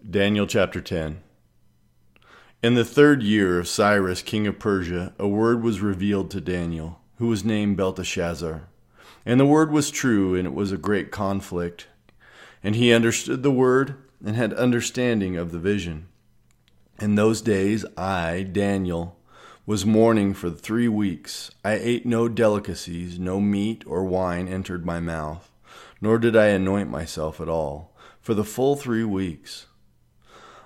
Daniel chapter 10. In the 3rd year of Cyrus, king of Persia, a word was revealed to Daniel, who was named Belteshazzar. And the word was true, and it was a great conflict. And he understood the word, and had understanding of the vision. In those days I, Daniel, was mourning for 3 weeks. I ate no delicacies, no meat or wine entered my mouth, nor did I anoint myself at all, for the full 3 weeks.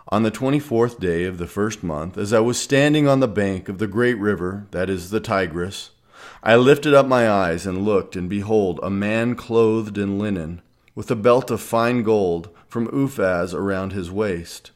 On the 24th day of the 1st month, as I was standing on the bank of the great river, that is the Tigris, I lifted up my eyes and looked, and behold, a man clothed in linen, with a belt of fine gold from Uphaz around his waist.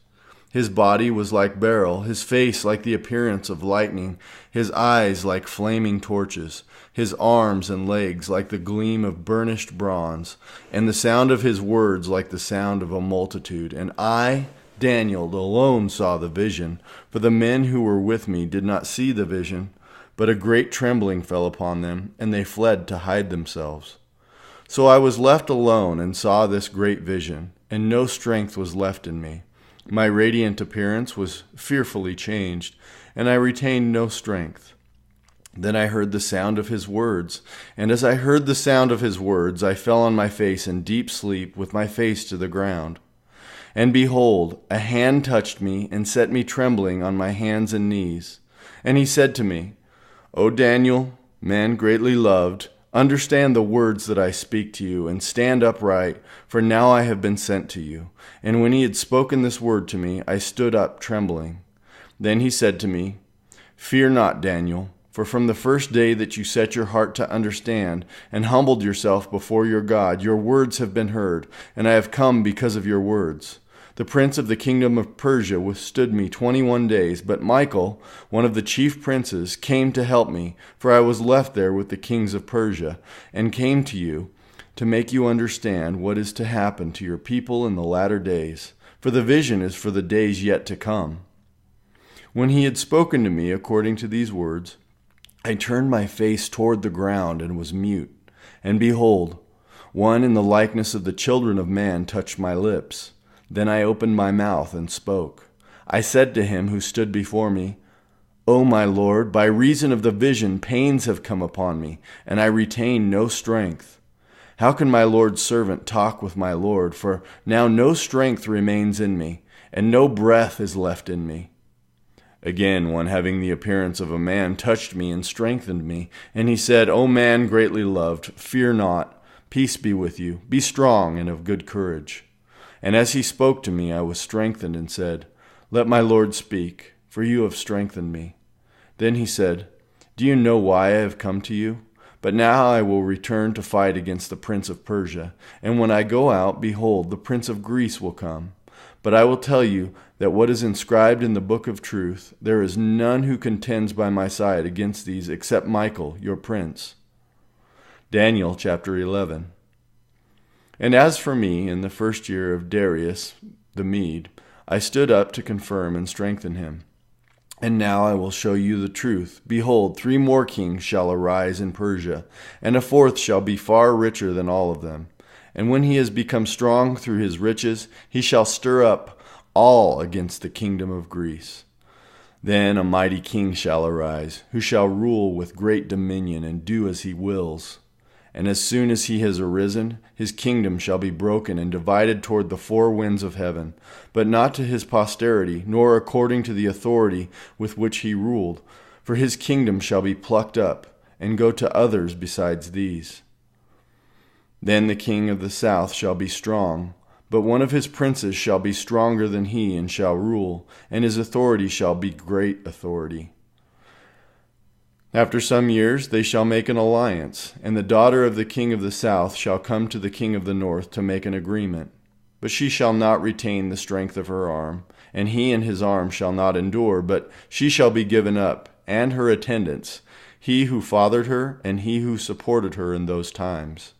His body was like beryl, his face like the appearance of lightning, his eyes like flaming torches, his arms and legs like the gleam of burnished bronze, and the sound of his words like the sound of a multitude. And I, Daniel, alone saw the vision, for the men who were with me did not see the vision, but a great trembling fell upon them, and they fled to hide themselves. So I was left alone and saw this great vision, and no strength was left in me. My radiant appearance was fearfully changed, and I retained no strength. Then I heard the sound of his words, and as I heard the sound of his words, I fell on my face in deep sleep with my face to the ground. And behold, a hand touched me and set me trembling on my hands and knees. And he said to me, O Daniel, man greatly loved, understand the words that I speak to you, and stand upright, for now I have been sent to you. And when he had spoken this word to me, I stood up trembling. Then he said to me, Fear not, Daniel, for from the first day that you set your heart to understand, and humbled yourself before your God, your words have been heard, and I have come because of your words. The prince of the kingdom of Persia withstood me 21 days, but Michael, one of the chief princes, came to help me, for I was left there with the kings of Persia, and came to you to make you understand what is to happen to your people in the latter days, for the vision is for the days yet to come. When he had spoken to me according to these words, I turned my face toward the ground and was mute. And behold, one in the likeness of the children of man touched my lips. Then I opened my mouth and spoke. I said to him who stood before me, O my Lord, by reason of the vision pains have come upon me, and I retain no strength. How can my Lord's servant talk with my Lord? For now no strength remains in me, and no breath is left in me. Again, one having the appearance of a man touched me and strengthened me, and he said, O man greatly loved, fear not, peace be with you, be strong and of good courage. And as he spoke to me, I was strengthened and said, Let my Lord speak, for you have strengthened me. Then he said, Do you know why I have come to you? But now I will return to fight against the prince of Persia. And when I go out, behold, the prince of Greece will come. But I will tell you that what is inscribed in the book of truth, there is none who contends by my side against these except Michael, your prince. Daniel chapter 11. And as for me, in the 1st year of Darius the Mede, I stood up to confirm and strengthen him. And now I will show you the truth. Behold, 3 more kings shall arise in Persia, and a 4th shall be far richer than all of them. And when he has become strong through his riches, he shall stir up all against the kingdom of Greece. Then a mighty king shall arise, who shall rule with great dominion and do as he wills. And as soon as he has arisen, his kingdom shall be broken and divided toward the 4 winds of heaven, but not to his posterity, nor according to the authority with which he ruled. For his kingdom shall be plucked up, and go to others besides these. Then the king of the south shall be strong, but one of his princes shall be stronger than he, and shall rule, and his authority shall be great authority. After some years they shall make an alliance, and the daughter of the king of the south shall come to the king of the north to make an agreement. But she shall not retain the strength of her arm, and he and his arm shall not endure, but she shall be given up, and her attendants, he who fathered her, and he who supported her in those times.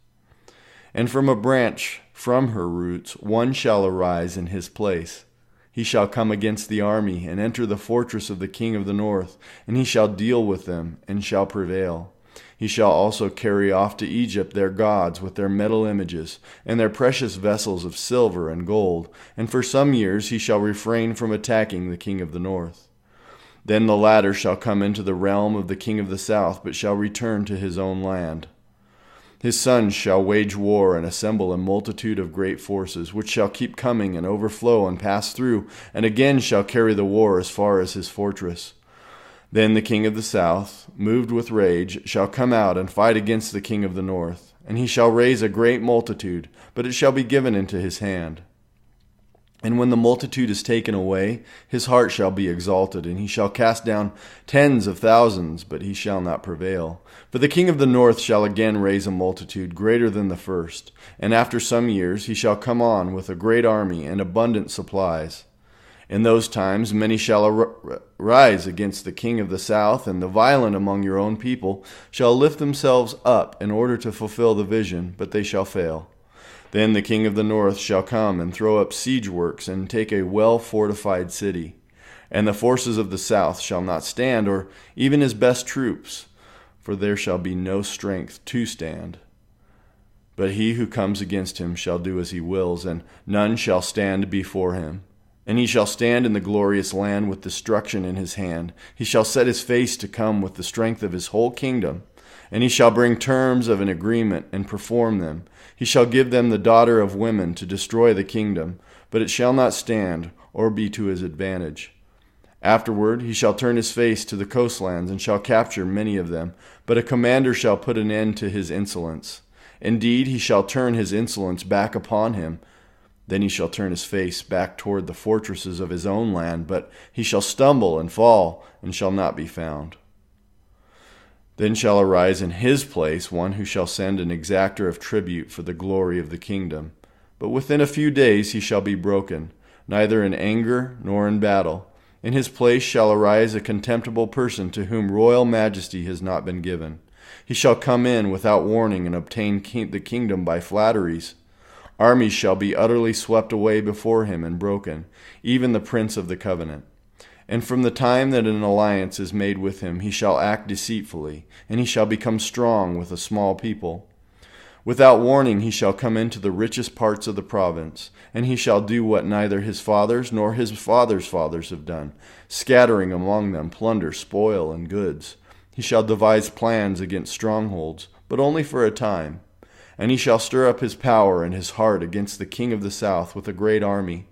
And from a branch from her roots one shall arise in his place. He shall come against the army, and enter the fortress of the king of the north, and he shall deal with them, and shall prevail. He shall also carry off to Egypt their gods with their metal images, and their precious vessels of silver and gold, and for some years he shall refrain from attacking the king of the north. Then the latter shall come into the realm of the king of the south, but shall return to his own land. His sons shall wage war and assemble a multitude of great forces, which shall keep coming and overflow and pass through, and again shall carry the war as far as his fortress. Then the king of the south, moved with rage, shall come out and fight against the king of the north, and he shall raise a great multitude, but it shall be given into his hand. And when the multitude is taken away, his heart shall be exalted, and he shall cast down tens of thousands, but he shall not prevail. For the king of the north shall again raise a multitude greater than the first, and after some years he shall come on with a great army and abundant supplies. In those times many shall arise against the king of the south, and the violent among your own people shall lift themselves up in order to fulfill the vision, but they shall fail. Then the king of the north shall come and throw up siege works and take a well-fortified city. And the forces of the south shall not stand, or even his best troops, for there shall be no strength to stand. But he who comes against him shall do as he wills, and none shall stand before him. And he shall stand in the glorious land with destruction in his hand. He shall set his face to come with the strength of his whole kingdom. And he shall bring terms of an agreement and perform them. He shall give them the daughter of women to destroy the kingdom, but it shall not stand or be to his advantage. Afterward he shall turn his face to the coastlands and shall capture many of them, but a commander shall put an end to his insolence. Indeed, he shall turn his insolence back upon him. Then he shall turn his face back toward the fortresses of his own land, but he shall stumble and fall, and shall not be found. Then shall arise in his place one who shall send an exactor of tribute for the glory of the kingdom. But within a few days he shall be broken, neither in anger nor in battle. In his place shall arise a contemptible person to whom royal majesty has not been given. He shall come in without warning and obtain the kingdom by flatteries. Armies shall be utterly swept away before him and broken, even the prince of the covenant. And from the time that an alliance is made with him, he shall act deceitfully, and he shall become strong with a small people. Without warning he shall come into the richest parts of the province, and he shall do what neither his fathers nor his fathers' fathers have done, scattering among them plunder, spoil, and goods. He shall devise plans against strongholds, but only for a time. And he shall stir up his power and his heart against the king of the south with a great army.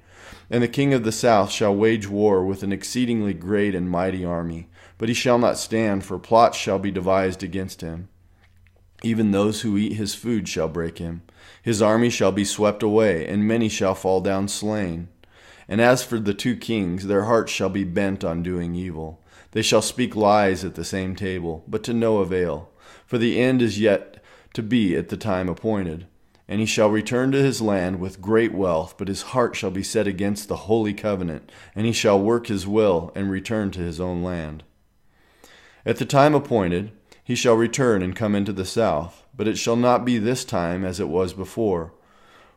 And the king of the south shall wage war with an exceedingly great and mighty army. But he shall not stand, for plots shall be devised against him. Even those who eat his food shall break him. His army shall be swept away, and many shall fall down slain. And as for the two kings, their hearts shall be bent on doing evil. They shall speak lies at the same table, but to no avail. For the end is yet to be at the time appointed. And he shall return to his land with great wealth, but his heart shall be set against the holy covenant, and he shall work his will and return to his own land. At the time appointed, he shall return and come into the south, but it shall not be this time as it was before.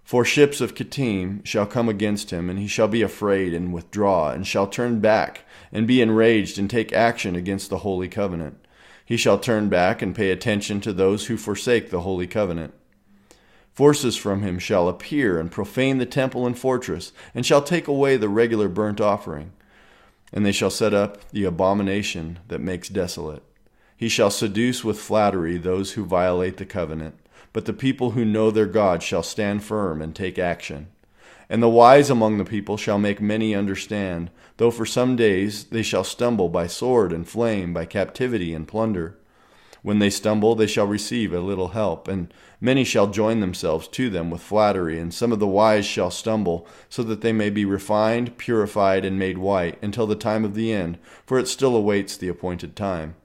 For ships of Kittim shall come against him, and he shall be afraid and withdraw, and shall turn back, and be enraged, and take action against the holy covenant. He shall turn back and pay attention to those who forsake the holy covenant. Forces from him shall appear and profane the temple and fortress, and shall take away the regular burnt offering. And they shall set up the abomination that makes desolate. He shall seduce with flattery those who violate the covenant, but the people who know their God shall stand firm and take action. And the wise among the people shall make many understand, though for some days they shall stumble by sword and flame, by captivity and plunder. When they stumble, they shall receive a little help, and many shall join themselves to them with flattery, and some of the wise shall stumble, so that they may be refined, purified, and made white, until the time of the end, for it still awaits the appointed time.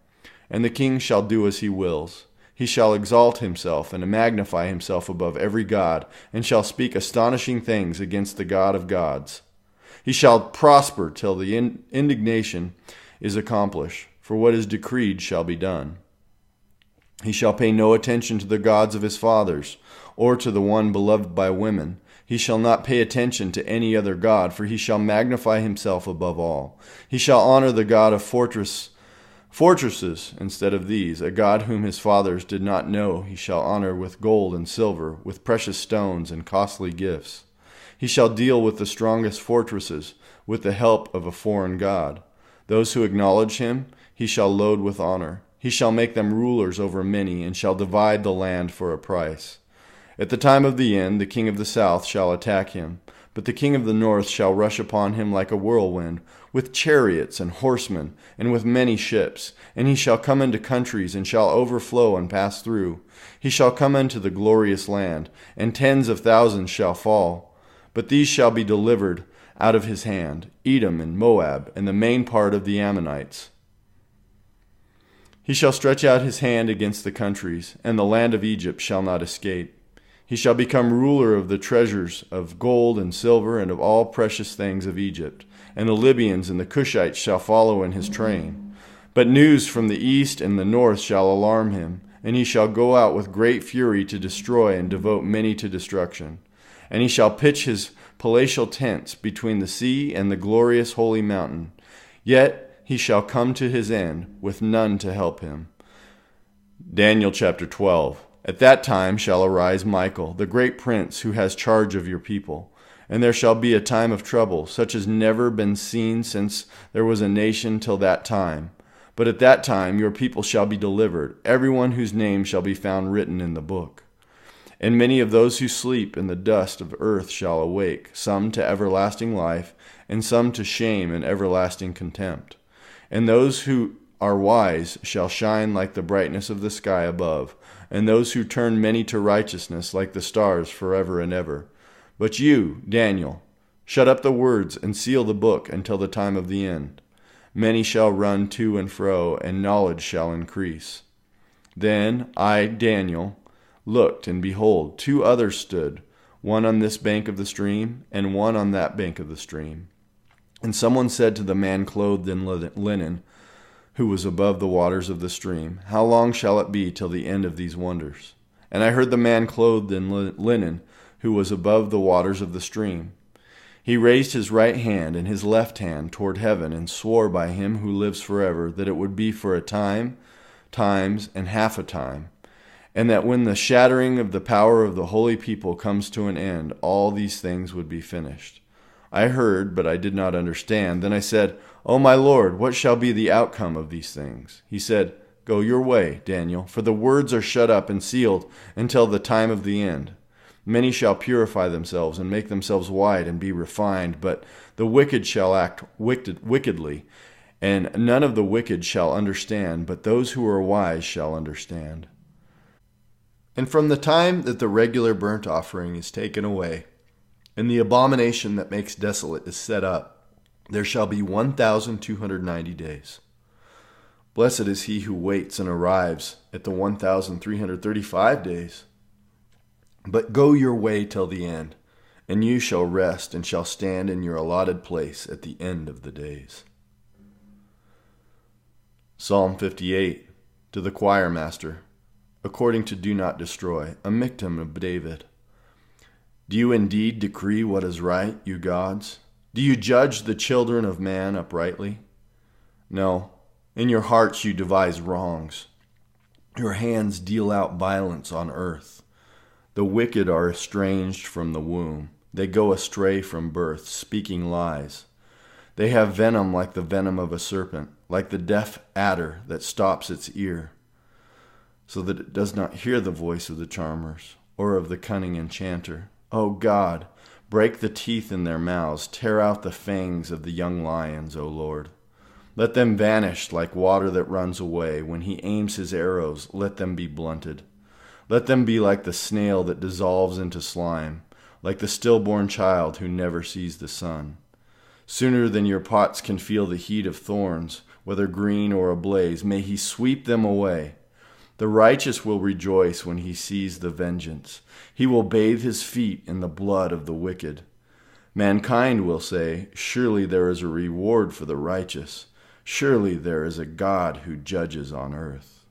And the king shall do as he wills. He shall exalt himself and magnify himself above every god, and shall speak astonishing things against the God of gods. He shall prosper till the indignation is accomplished, for what is decreed shall be done. He shall pay no attention to the gods of his fathers, or to the one beloved by women. He shall not pay attention to any other god, for he shall magnify himself above all. He shall honor the God of fortress Fortresses instead of these, a God whom his fathers did not know, he shall honor with gold and silver, with precious stones and costly gifts. He shall deal with the strongest fortresses, with the help of a foreign god. Those who acknowledge him, he shall load with honor. He shall make them rulers over many, and shall divide the land for a price. At the time of the end, the king of the south shall attack him, but the king of the north shall rush upon him like a whirlwind, with chariots and horsemen, and with many ships. And he shall come into countries, and shall overflow and pass through. He shall come into the glorious land, and tens of thousands shall fall. But these shall be delivered out of his hand, Edom and Moab, and the main part of the Ammonites. He shall stretch out his hand against the countries, and the land of Egypt shall not escape. He shall become ruler of the treasures of gold and silver and of all precious things of Egypt, and the Libyans and the Cushites shall follow in his train. But news from the east and the north shall alarm him, and he shall go out with great fury to destroy and devote many to destruction. And he shall pitch his palatial tents between the sea and the glorious holy mountain. Yet he shall come to his end with none to help him. Daniel chapter 12. At that time shall arise Michael, the great prince, who has charge of your people. And there shall be a time of trouble, such as never been seen since there was a nation till that time. But at that time your people shall be delivered, everyone whose name shall be found written in the book. And many of those who sleep in the dust of earth shall awake, some to everlasting life, and some to shame and everlasting contempt. And those who are wise shall shine like the brightness of the sky above, and those who turn many to righteousness like the stars forever and ever. But you, Daniel, shut up the words and seal the book until the time of the end. Many shall run to and fro, and knowledge shall increase. Then I, Daniel, looked, and behold, two others stood, one on this bank of the stream, and one on that bank of the stream. And someone said to the man clothed in linen, who was above the waters of the stream, How long shall it be till the end of these wonders? And I heard the man clothed in linen, who was above the waters of the stream. He raised his right hand and his left hand toward heaven, and swore by him who lives forever that it would be for a time, times, and half a time, and that when the shattering of the power of the holy people comes to an end, all these things would be finished. I heard, but I did not understand. Then I said, O my Lord, what shall be the outcome of these things? He said, Go your way, Daniel, for the words are shut up and sealed until the time of the end. Many shall purify themselves and make themselves white and be refined, but the wicked shall act wickedly, and none of the wicked shall understand, but those who are wise shall understand. And from the time that the regular burnt offering is taken away, and the abomination that makes desolate is set up, there shall be 1,290 days. Blessed is he who waits and arrives at the 1,335 days. But go your way till the end, and you shall rest and shall stand in your allotted place at the end of the days. Psalm 58, to the choir master, according to Do Not Destroy, a Michtam of David. Do you indeed decree what is right, you gods? Do you judge the children of man uprightly? No, in your hearts you devise wrongs. Your hands deal out violence on earth. The wicked are estranged from the womb. They go astray from birth, speaking lies. They have venom like the venom of a serpent, like the deaf adder that stops its ear, so that it does not hear the voice of the charmers or of the cunning enchanter. O God, break the teeth in their mouths, tear out the fangs of the young lions, O Lord. Let them vanish like water that runs away. When he aims his arrows, let them be blunted. Let them be like the snail that dissolves into slime, like the stillborn child who never sees the sun. Sooner than your pots can feel the heat of thorns, whether green or ablaze, may he sweep them away. The righteous will rejoice when he sees the vengeance. He will bathe his feet in the blood of the wicked. Mankind will say, Surely there is a reward for the righteous. Surely there is a God who judges on earth.